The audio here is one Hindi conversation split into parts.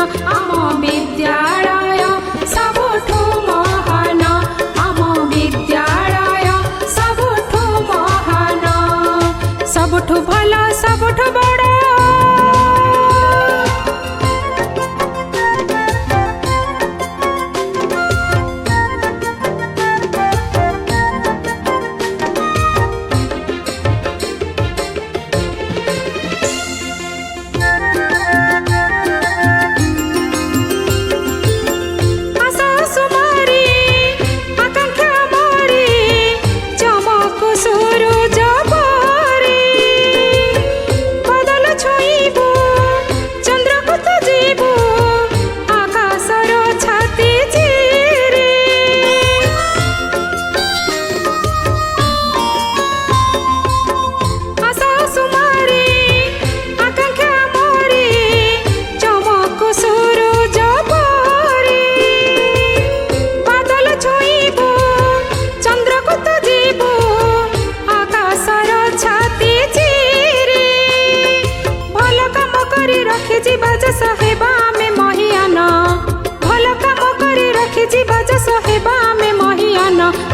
आम विद्यालय सबुठु महान आम विद्यालय सबुठु महान सबुठु भल सबुठु बड़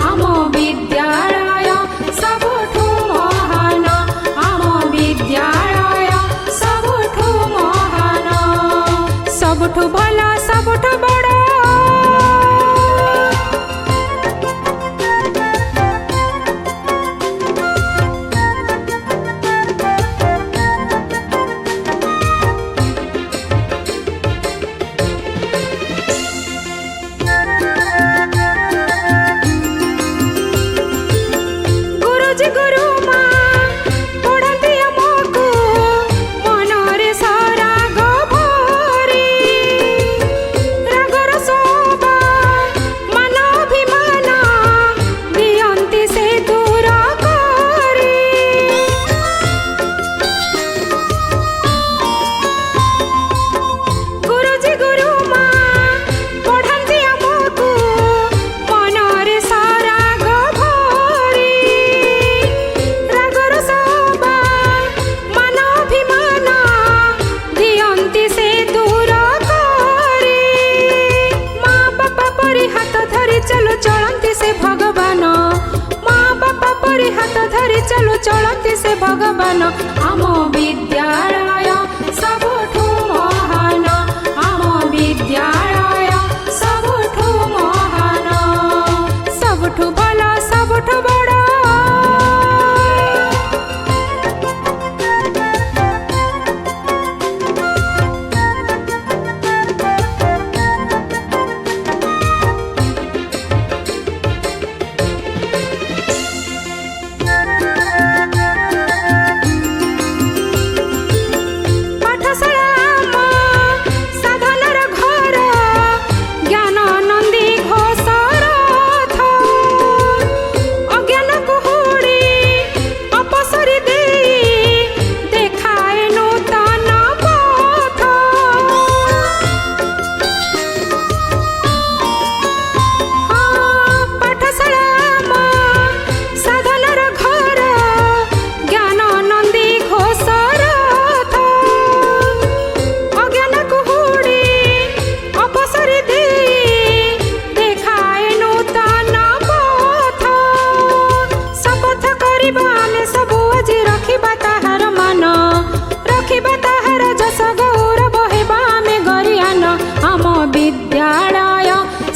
आम विद्यालय सबुठु महान आम विद्यालय सबुठु महान सबुठु भल सबुठु बड़ चलती से भगवान आम विद्यालय सबुठु महान आम विद्यालय सबुठु महान सबुठु भल सबुठु बड़ विद्यालय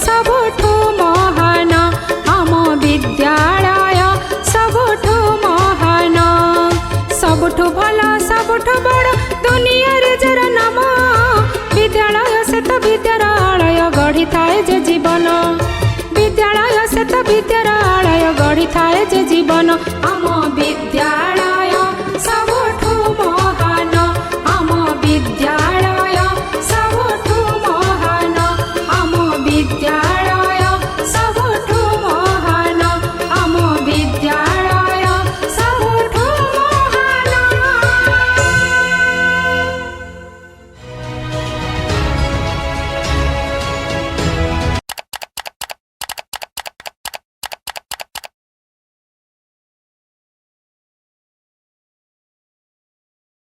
सबुठु महान आम विद्यालय सबुठु महान सबुठु भल सबुठु बड़ दुनिया रे जर नाम विद्यालय से तो विद्यालय गढ़ी थाए जे जीवन विद्यालय से तो विद्यालय गढ़ी थाए जे जीवन आम विद्या